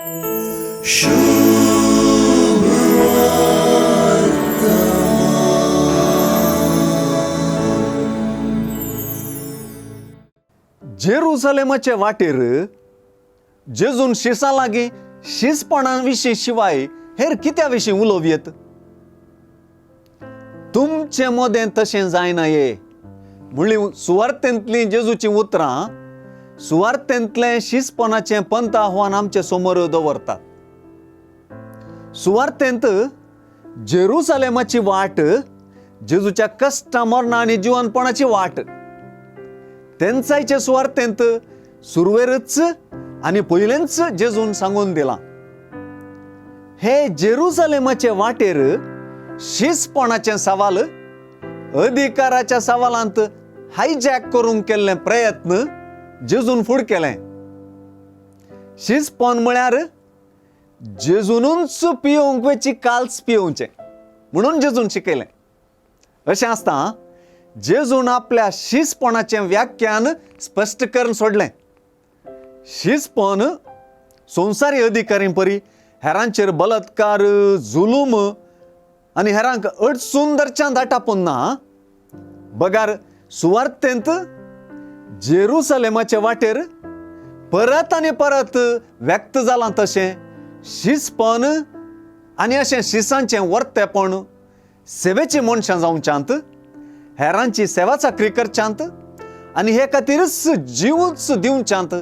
जेरुसलेमाचे वाटेर जेजून शिसा लागी शिसपणाविशीं शिवाय हेर कित्या विशीं उलोवयेत? तुमचे मोदें तशें जायनाये म्हणली सुवार्तेंतलीं जेजूची उतरां सुवार्तेंतलें शिसपणाचें पंत आव्हान आमचे समोर दवरतात. सुवार्तेंत जेरुसलेमाची वाट जेजूच्या कश्टां मरणां आनी जिवंतपणाची वाट. तेंचायचे सुवार्तेंत सुरवेरच आनी पयलेंच जेजून सांगून दिलां. हे जेरुसलेमाचे वाटेर शिसपणाचें सवाल अधिकाराच्या सवालांत हायजॅक करूंक केल्ले प्रयत्न जेजून फुड केले. शिसपण म्हळ्यार जेजूनच पियोंक वेची काल्स पियोवचें म्हणून जेजून शिकयलें. अशें आसता जेजून आपल्या शिसपणाचें व्याख्यान स्पश्ट करून सोडलें. शिसपण संवसारी अधिकारीं परी हेरांचेर बलात्कार, जुलूम आनी हेरांक अडसून दरच्यान धाटापून ना. बगार सुवार्तेंत जेरुसलेमाचे वाटेर परत आनी परत व्यक्त जालां तशें शिसपण आनी अशें शिसांचें वर्तेपण सेवेची मनशां जावच्यांत, हेरांची सेवा चाकरी करच्यांत आनी हे खातीरच जीवच दिवच्यांत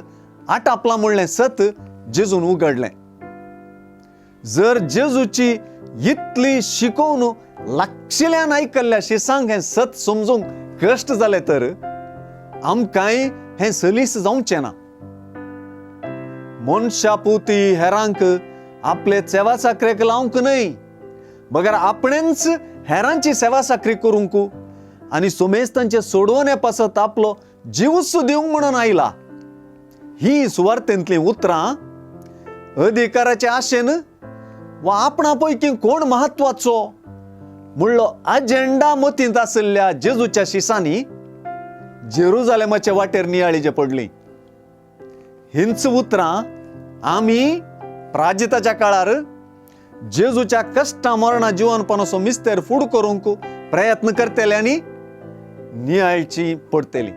आटापलां म्हणलें सत जेजून उगडलें. जर जेजूची इतली शिकोवन लागशिल्ल्यान आयकल्ल्या शिसांक हें सत समजूंक कश्ट जालें तर आमकांय हें सलीस जावचें ना. मनशा पुती हेरांक आपले सेवा चाकरेक लावंक न्हय, बगर आपणेंच हेरांची सेवा चाकरी करूंक आनी सोमेस्तांचे सोडवून पासत आपलो जीवच दिवंक म्हणून आयला. ही सुवार्तेंतलीं उतरां अधिकाराच्या आशेन वा आपणा पैकी कोण महत्वाचो म्हणलो अजेंडा मतींत आशिल्ल्या जेजूच्या शिसांनी जेरुसलेमाचे वाटेर नियाळी पडलीं. हिंच उतरां आमी प्राजिताच्या काळार जेजूच्या कश्टां मरणां जिवंतपणाचो मिस्तेर फूड करूंक प्रयत्न करतले आनी नियाळची पडटली.